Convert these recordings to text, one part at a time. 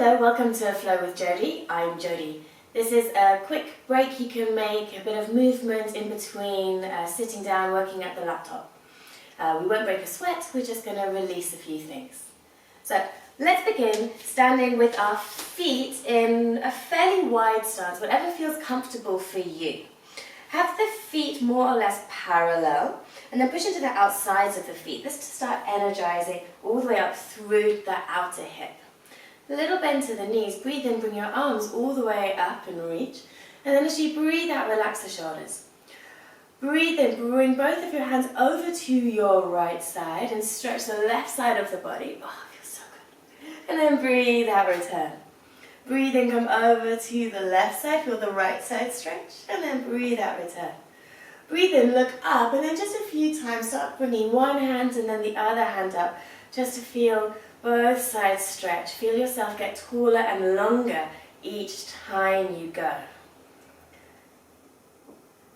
Hello, welcome to Flow with Jodie. I'm Jodie. This is a quick break you can make, a bit of movement in between sitting down, working at the laptop. We won't break a sweat, we're just going to release a few things. So let's begin standing with our feet in a fairly wide stance, whatever feels comfortable for you. Have the feet more or less parallel, and then push into the outsides of the feet. This to start energizing all the way up through the outer hip. A little bend to the knees. Breathe in, bring your arms all the way up and reach. And then as you breathe out, relax the shoulders. Breathe in, bring both of your hands over to your right side and stretch the left side of the body. Oh, it feels so good. And then breathe out, return. Breathe in, come over to the left side, feel the right side stretch, and then breathe out, return. Breathe in, look up, and then just a few times start bringing one hand and then the other hand up, just to feel both sides stretch. Feel yourself get taller and longer each time you go.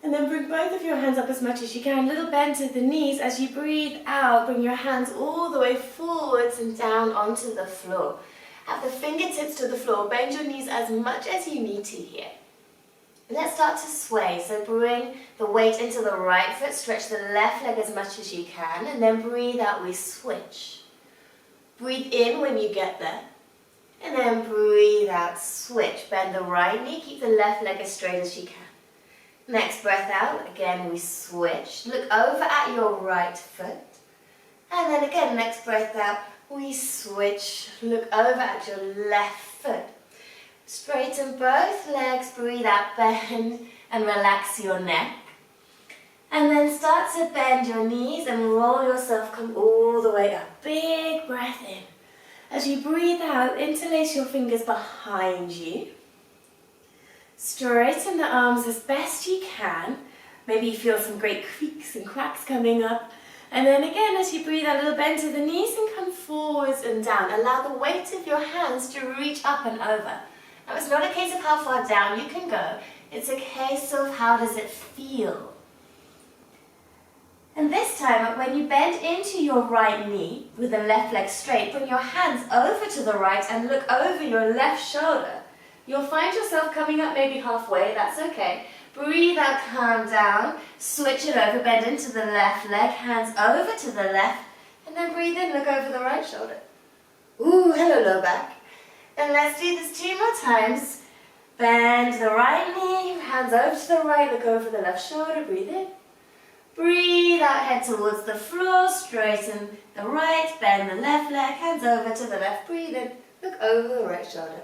And then bring both of your hands up as much as you can. Little bend to the knees. As you breathe out, bring your hands all the way forwards and down onto the floor. Have the fingertips to the floor. Bend your knees as much as you need to here. Let's start to sway. So bring the weight into the right foot. Stretch the left leg as much as you can. And then breathe out, we switch. Breathe in when you get there. And then breathe out, switch. Bend the right knee. Keep the left leg as straight as you can. Next breath out. Again, we switch. Look over at your right foot. And then again, next breath out. We switch, look over at your left foot. Straighten both legs, breathe out, bend and relax your neck. And then start to bend your knees and roll yourself, come all the way up. Big breath in. As you breathe out, interlace your fingers behind you. Straighten the arms as best you can. Maybe you feel some great creaks and cracks coming up. And then again, as you breathe out, a little bend to the knees and come forwards and down. Allow the weight of your hands to reach up and over. Now, it's not a case of how far down you can go. It's a case of how does it feel. And this time, when you bend into your right knee with the left leg straight, bring your hands over to the right and look over your left shoulder. You'll find yourself coming up maybe halfway. That's okay. Breathe out, calm down, switch it over, bend into the left leg, hands over to the left, and then breathe in, look over the right shoulder. Ooh, hello low back. And let's do this 2 more times. Bend the right knee, hands over to the right, look over the left shoulder, breathe in. Breathe out, head towards the floor, straighten the right, bend the left leg, hands over to the left, breathe in, look over the right shoulder.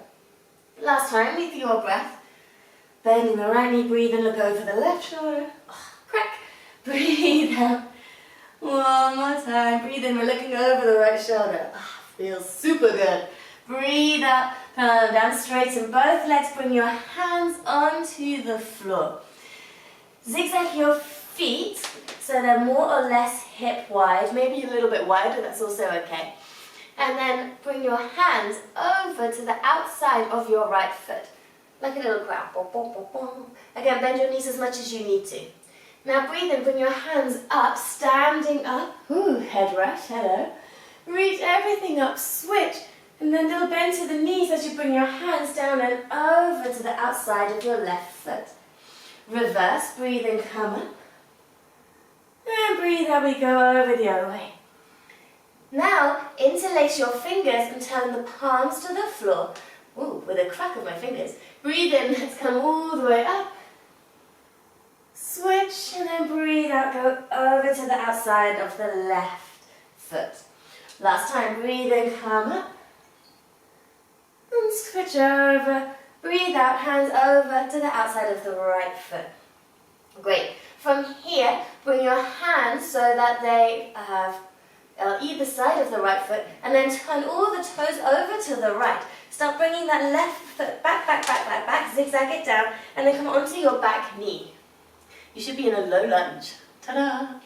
Last time with your breath. Bending the right knee, breathe and look over the left shoulder. Oh, crack. Breathe out. One more time. Breathe in, we're looking over the right shoulder. Oh, feels super good. Breathe out, palm down, straighten both legs. Bring your hands onto the floor. Zigzag your feet so they're more or less hip wide. Maybe a little bit wider, that's also okay. And then bring your hands over to the outside of your right foot. Like a little crab. Again, bend your knees as much as you need to. Now breathe in, bring your hands up, standing up. Ooh, head rush, hello. Reach everything up, switch. And then little bend to the knees as you bring your hands down and over to the outside of your left foot. Reverse, breathe in, come up. And breathe out, we go over the other way. Now, interlace your fingers and turn the palms to the floor. Ooh, with a crack of my fingers. Breathe in, let's come all the way up. Switch, and then breathe out, go over to the outside of the left foot. Last time, breathe in, come up. And switch over. Breathe out, hands over to the outside of the right foot. Great. From here, bring your hands so that they have either side of the right foot, and then turn all the toes over to the right. Start bringing that left foot back, zigzag it down, and then come onto your back knee. You should be in a low lunge. Ta-da!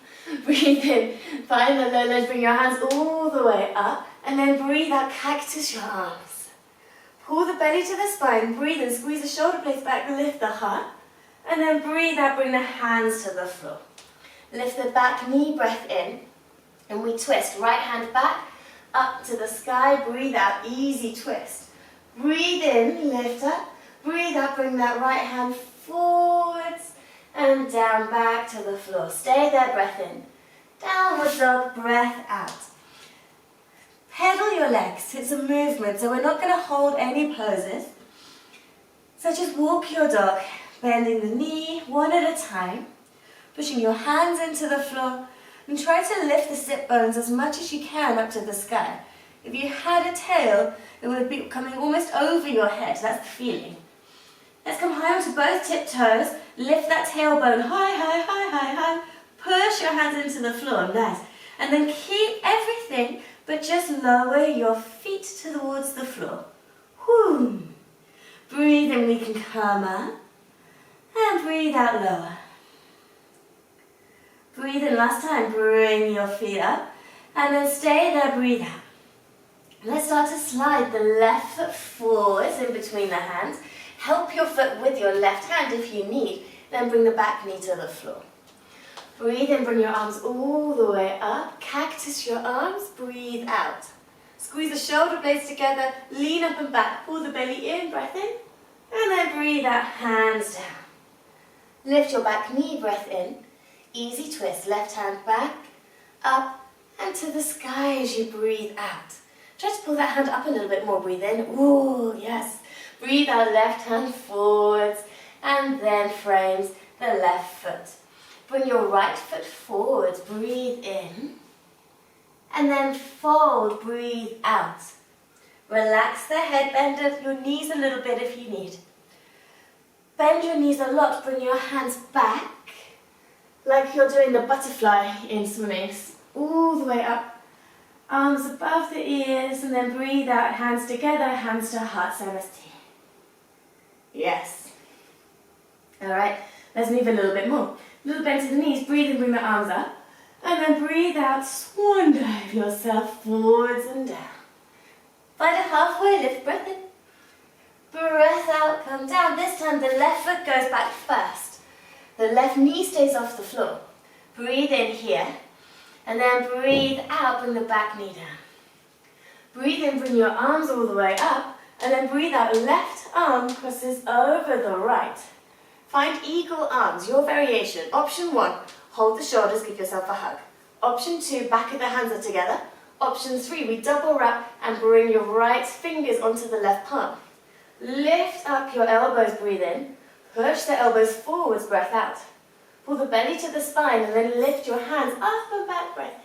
Breathe in, find the low lunge, bring your hands all the way up, and then breathe out, cactus your arms. Pull the belly to the spine, breathe in, squeeze the shoulder blades back, lift the heart, and then breathe out, bring the hands to the floor. Lift the back knee, breath in, and we twist. Right hand back, up to the sky, breathe out, easy twist. Breathe in, lift up. Breathe out, bring that right hand forwards and down back to the floor. Stay there, breath in. Downward dog, breath out. Pedal your legs. It's a movement, so we're not going to hold any poses. So just walk your dog, bending the knee one at a time, pushing your hands into the floor, and try to lift the sit bones as much as you can up to the sky. If you had a tail, it would be coming almost over your head. That's the feeling. Let's come high onto both tiptoes. Lift that tailbone high, high, high, high, high. Push your hands into the floor. Nice. And then keep everything, but just lower your feet towards the floor. Whoo. Breathe in, we can come up. And breathe out lower. Breathe in last time. Bring your feet up. And then stay there, breathe out. Let's start to slide the left foot forwards in between the hands. Help your foot with your left hand if you need. Then bring the back knee to the floor. Breathe in, bring your arms all the way up. Cactus your arms, breathe out. Squeeze the shoulder blades together, lean up and back. Pull the belly in, breath in. And then breathe out, hands down. Lift your back knee, breath in. Easy twist, left hand back, up and to the sky as you breathe out. Try to pull that hand up a little bit more, breathe in. Ooh, yes. Breathe out, left hand forwards, and then frames the left foot. Bring your right foot forwards, breathe in, and then fold, breathe out. Relax the head, bend your knees a little bit if you need. Bend your knees a lot, bring your hands back, like you're doing the butterfly in swimming, all the way up. Arms above the ears, and then breathe out, hands together, hands to heart, Samastha. Yes. All right, let's move a little bit more. A little bend to the knees, breathe in, bring the arms up. And then breathe out, swan dive yourself forwards and down. Find it halfway, lift breath in. Breath out, come down. This time the left foot goes back first. The left knee stays off the floor. Breathe in here. And then breathe out, bring the back knee down. Breathe in, bring your arms all the way up. And then breathe out, left arm crosses over the right. Find eagle arms, your variation. Option 1, hold the shoulders, give yourself a hug. Option 2, back of the hands are together. Option 3, we double wrap and bring your right fingers onto the left palm. Lift up your elbows, breathe in. Push the elbows forwards, breath out. Pull the belly to the spine and then lift your hands up and back, breath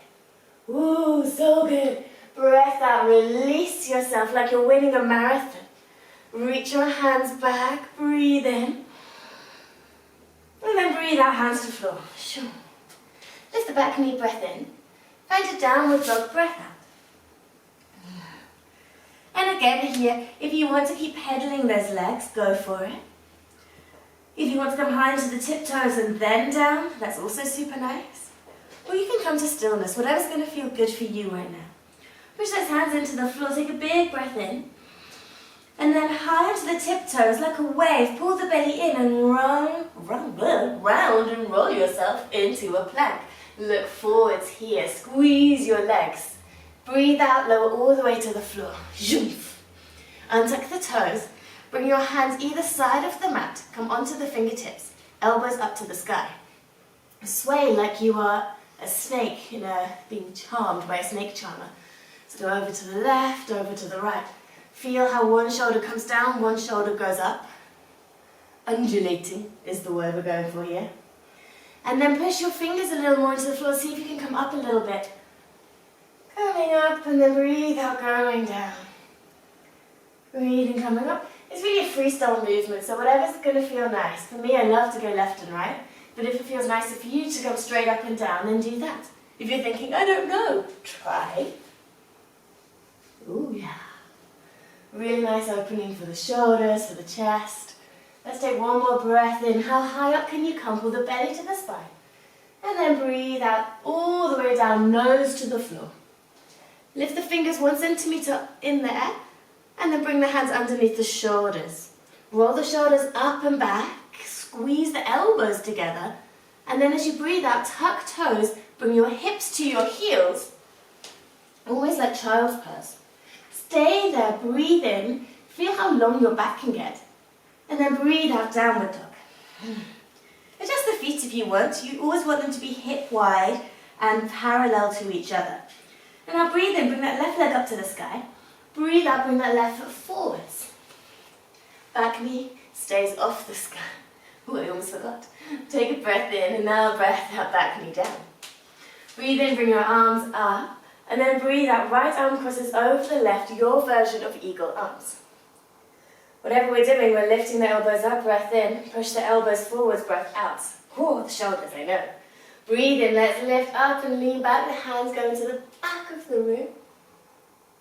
in. Ooh, so good. Breath out, release yourself like you're winning a marathon. Reach your hands back, breathe in. And then breathe out, hands to floor. Sure. Lift the back knee, breath in. Find a downward dog, breath out. And again here, if you want to keep pedaling those legs, go for it. If you want to come high into the tiptoes and then down, that's also super nice. Or you can come to stillness, whatever's going to feel good for you right now. Push those hands into the floor, take a big breath in. And then high onto the tiptoes, like a wave, pull the belly in and round and roll yourself into a plank. Look forwards here, squeeze your legs. Breathe out, lower all the way to the floor. Untuck the toes. Bring your hands either side of the mat, come onto the fingertips, elbows up to the sky. Sway like you are a snake, being charmed by a snake charmer. So go over to the left, over to the right. Feel how one shoulder comes down, one shoulder goes up. Undulating is the word we're going for here. And then push your fingers a little more into the floor, see if you can come up a little bit. Coming up and then breathe out, going down. Breathing, coming up. It's really a freestyle movement, so whatever's going to feel nice. For me, I love to go left and right, but if it feels nicer for you to go straight up and down, then do that. If you're thinking, I don't know, try. Ooh, yeah. Really nice opening for the shoulders, for the chest. Let's take one more breath in. How high up can you come? Pull the belly to the spine. And then breathe out all the way down, nose to the floor. Lift the fingers 1 centimeter in the air. And then bring the hands underneath the shoulders. Roll the shoulders up and back. Squeeze the elbows together. And then as you breathe out, tuck toes. Bring your hips to your heels. Almost like child's pose. Stay there, breathe in. Feel how long your back can get. And then breathe out, downward dog. Adjust the feet if you want. You always want them to be hip wide and parallel to each other. And now breathe in, bring that left leg up to the sky. Breathe out, bring that left foot forwards. Back knee stays off the sky. Oh, I almost forgot. Take a breath in and now breath out, back knee down. Breathe in, bring your arms up. And then breathe out, right arm crosses over the left, your version of eagle arms. Whatever we're doing, we're lifting the elbows up, breath in, push the elbows forwards, breath out. Oh, the shoulders, I know. Breathe in, let's lift up and lean back, the hands go into the back of the room.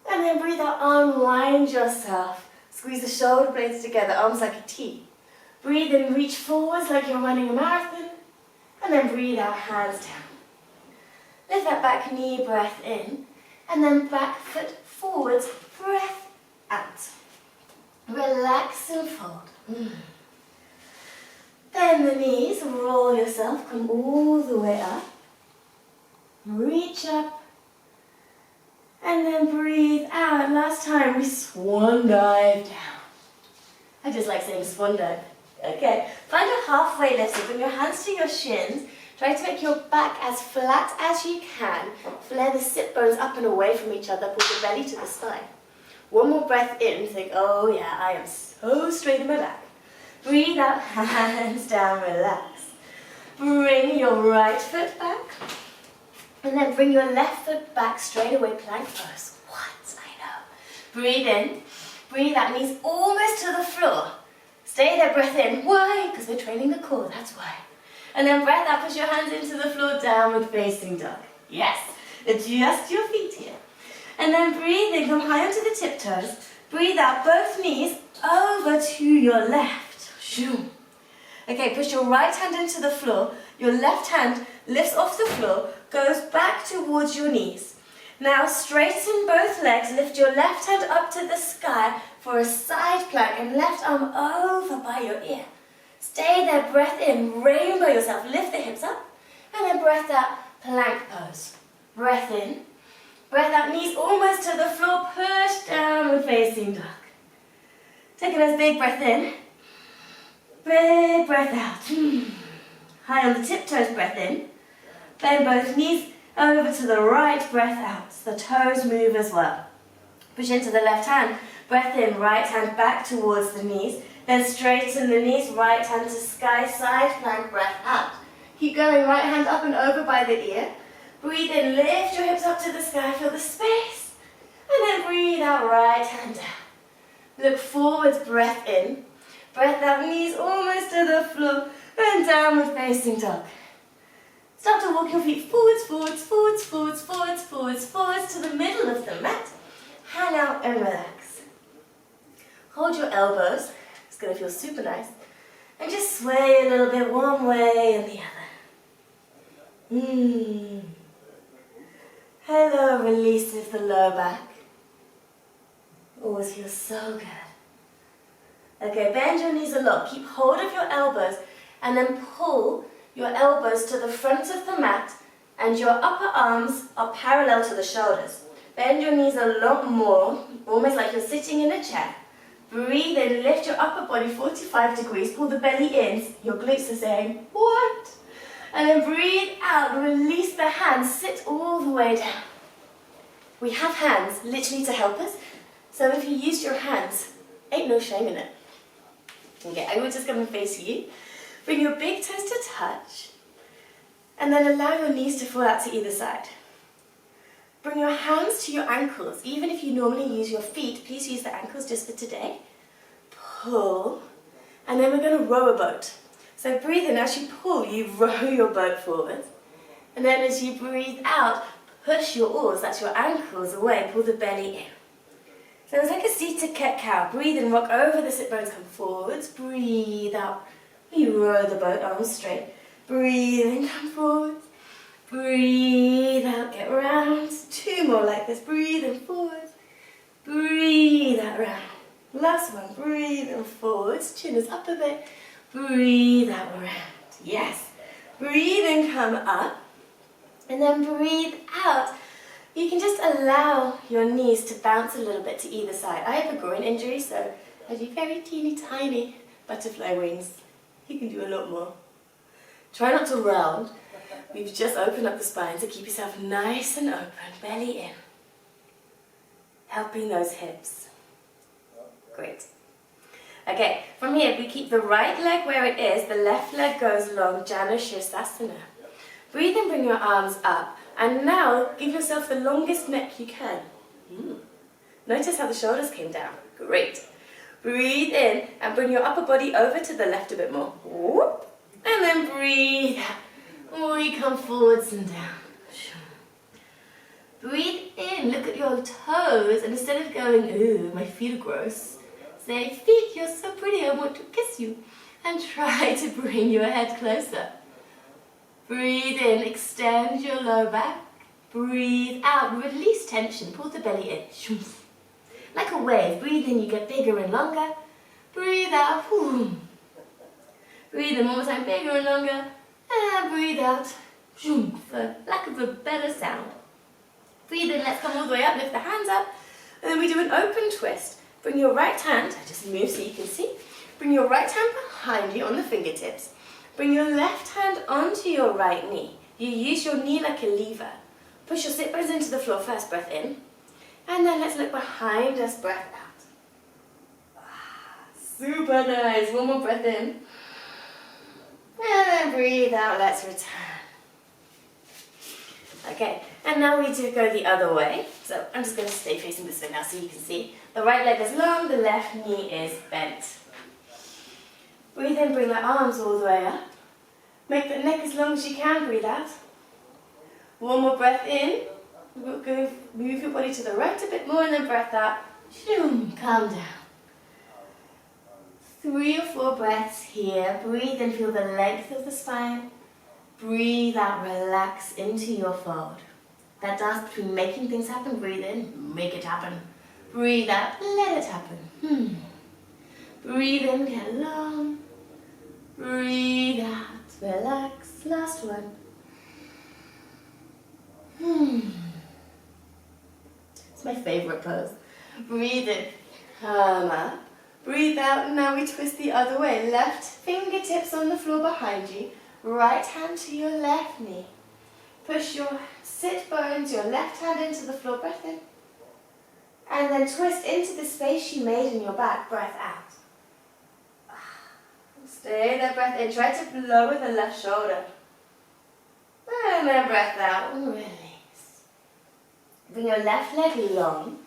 And then breathe out, unwind yourself. Squeeze the shoulder blades together, arms like a T. Breathe in, reach forwards like you're running a marathon. And then breathe out, hands down. Lift that back knee, breath in. And then back foot forwards, breath out. Relax and fold. Bend the knees, roll yourself, come all the way up. Reach up. And then breathe out. Last time we swan dive down. I just like saying swan dive. Okay, find a halfway lift. So bring your hands to your shins. Try to make your back as flat as you can. Flare the sit bones up and away from each other. Pull the belly to the spine. One more breath in. Think, oh yeah, I am so straight in my back. Breathe out, hands down, relax. Bring your right foot back. And then bring your left foot back straight away, plank pose. What? I know. Breathe in. Breathe out, knees almost to the floor. Stay there, breath in. Why? Because we're training the core, that's why. And then breath out, push your hands into the floor, downward facing dog. Yes. Adjust your feet here. And then breathe in, come high onto the tiptoes. Breathe out, both knees over to your left. Shoo. Okay, push your right hand into the floor. Your left hand lifts off the floor, goes back towards your knees. Now straighten both legs, lift your left hand up to the sky for a side plank and left arm over by your ear. Stay there, breath in, rainbow yourself, lift the hips up, and then breath out, plank pose. Breath in, breath out, knees almost to the floor, push downward facing dog. Take a nice big breath in, big breath out. High on the tiptoes, breath in, bend both knees over to the right, breath out. The toes move as well. Push into the left hand, breath in, right hand back towards the knees. Then straighten the knees, right hand to sky, side plank, breath out. Keep going, right hand up and over by the ear. Breathe in, lift your hips up to the sky, feel the space. And then breathe out, right hand down. Look forwards, breath in. Breath out, knees almost to the floor, and downward facing dog. Start to walk your feet forwards, forwards, forwards, forwards, forwards, forwards, forwards to the middle of the mat. Hang out and relax. Hold your elbows. It's going to feel super nice. And just sway a little bit one way and the other. Hello, release of the lower back. Always feels so good. Okay, bend your knees a lot. Keep hold of your elbows and then pull your elbows to the front of the mat and your upper arms are parallel to the shoulders. Bend your knees a lot more, almost like you're sitting in a chair. Breathe in, lift your upper body 45 degrees, pull the belly in, your glutes are saying, what? And then breathe out, release the hands, sit all the way down. We have hands literally to help us, so if you use your hands, ain't no shame in it. Okay, I will just come and face you. Bring your big toes to touch, and then allow your knees to fall out to either side. Bring your hands to your ankles. Even if you normally use your feet, please use the ankles just for today. Pull, and then we're going to row a boat. So breathe in, as you pull, you row your boat forward. And then as you breathe out, push your oars, that's your ankles, away, pull the belly in. So it's like a seated cat cow. Breathe in, rock over the sit bones, come forwards. Breathe out. You row the boat, arms straight. Breathe in, come forwards. Breathe out, get round. Two more like this. Breathe in, forwards. Breathe out, round. Last one. Breathe in, forwards. Chin is up a bit. Breathe out, round. Yes. Breathe in, come up. And then breathe out. You can just allow your knees to bounce a little bit to either side. I have a groin injury, so I do very teeny tiny butterfly wings. You can do a lot more. Try not to round. We've just opened up the spine, so keep yourself nice and open, belly in. Helping those hips. Great. Okay, from here we keep the right leg where it is, the left leg goes long, Janu Shirsasana. Breathe in, bring your arms up, and now give yourself the longest neck you can. Notice how the shoulders came down. Great. Breathe in and bring your upper body over to the left a bit more. Whoop. And then breathe out. We come forwards and down. Breathe in, look at your toes, and instead of going, ooh, my feet are gross, say, feet, you're so pretty, I want to kiss you. And try to bring your head closer. Breathe in, extend your lower back. Breathe out, release tension, pull the belly in. Like a wave, breathe in, you get bigger and longer. Breathe out. Breathe in one more time, bigger and longer. And breathe out. For lack of a better sound. Breathe in, let's come all the way up, lift the hands up. And then we do an open twist. Bring your right hand, I just move so you can see. Bring your right hand behind you on the fingertips. Bring your left hand onto your right knee. You use your knee like a lever. Push your sit bones into the floor first, breath in. And then let's look behind us, breath out. Super nice, one more breath in. And then breathe out, let's return. Okay, and now we do go the other way. So I'm just going to stay facing this way now so you can see. The right leg is long, the left knee is bent. Breathe in, bring the arms all the way up. Make the neck as long as you can, breathe out. One more breath in. We'll go move your body to the right a bit more and then breath out. Calm down. 3 or 4 breaths here. Breathe in, feel the length of the spine. Breathe out, relax into your fold. That dance between making things happen, breathe in, make it happen. Breathe out, let it happen. Breathe in, get long. Breathe out, relax. Last one. It's my favorite pose. Breathe in, come up. Breathe out, and now we twist the other way. Left fingertips on the floor behind you. Right hand to your left knee. Push your sit bones, your left hand into the floor, breath in. And then twist into the space you made in your back, breath out. Stay there, breath in. Try to lower the left shoulder. And then breath out and release. Bring your left leg long.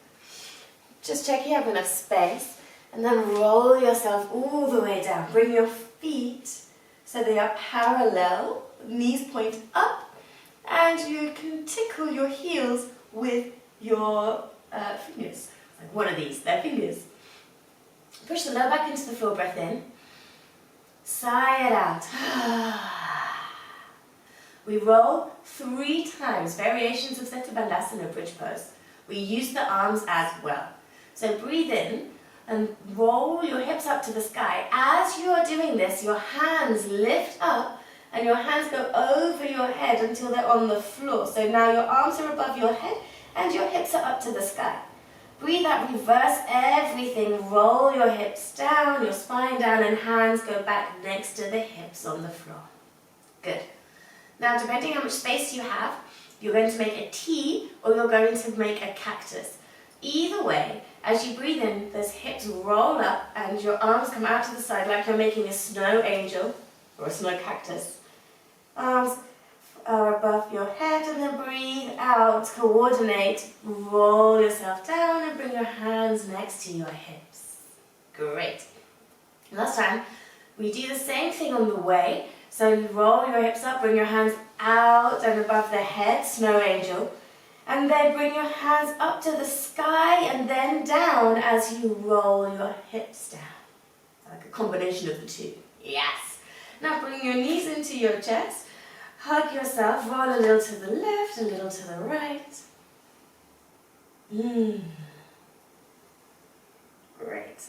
Just check you have enough space. And then roll yourself all the way down. Bring your feet so they are parallel. Knees point up. And you can tickle your heels with your fingers. Like one of these, they're fingers. Push the lower back into the floor, breath in. Sigh it out. We roll 3 times, variations of Seta Bandhasana, bridge pose. We use the arms as well. So breathe in and roll your hips up to the sky. As you are doing this, your hands lift up and your hands go over your head until they're on the floor. So now your arms are above your head and your hips are up to the sky. Breathe out, reverse everything. Roll your hips down, your spine down, and hands go back next to the hips on the floor. Good. Now, depending how much space you have, you're going to make a T or you're going to make a cactus. Either way, as you breathe in, those hips roll up and your arms come out to the side like you're making a snow angel or a snow cactus. Arms are above your head, and then breathe out, coordinate, roll yourself down and bring your hands next to your hips. Great. Last time, we do the same thing on the way. So you roll your hips up, bring your hands out and above the head, snow angel. And then bring your hands up to the sky and then down as you roll your hips down. Like a combination of the two. Yes. Now bring your knees into your chest. Hug yourself, roll a little to the left, a little to the right. Great.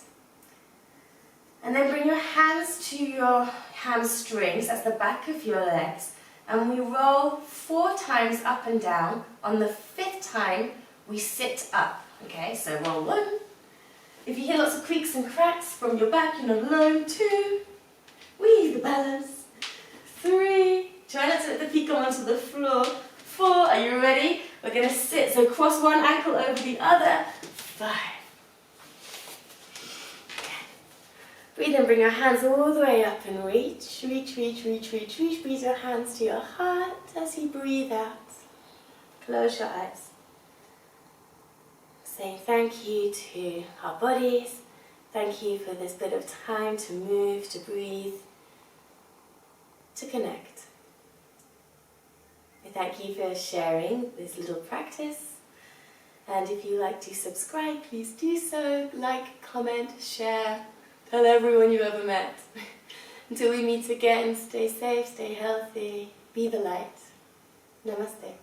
And then bring your hands to your hamstrings, that's the back of your legs. and we roll 4 times up and down. On the 5th time, we sit up. Okay, so roll 1. If you hear lots of creaks and cracks from your back, you're not alone. 2. Weave the balance. 3. Try not to let the feet go onto the floor. 4. Are you ready? We're going to sit. So cross one ankle over the other. 5. Breathe in, bring your hands all the way up and reach, reach, reach, reach, reach, reach. Breathe your hands to your heart as you breathe out. Close your eyes. Saying thank you to our bodies. Thank you for this bit of time to move, to breathe, to connect. We thank you for sharing this little practice. And if you like to subscribe, please do so. Like, comment, share. Tell everyone you ever met. Until we meet again, stay safe, stay healthy, be the light. Namaste.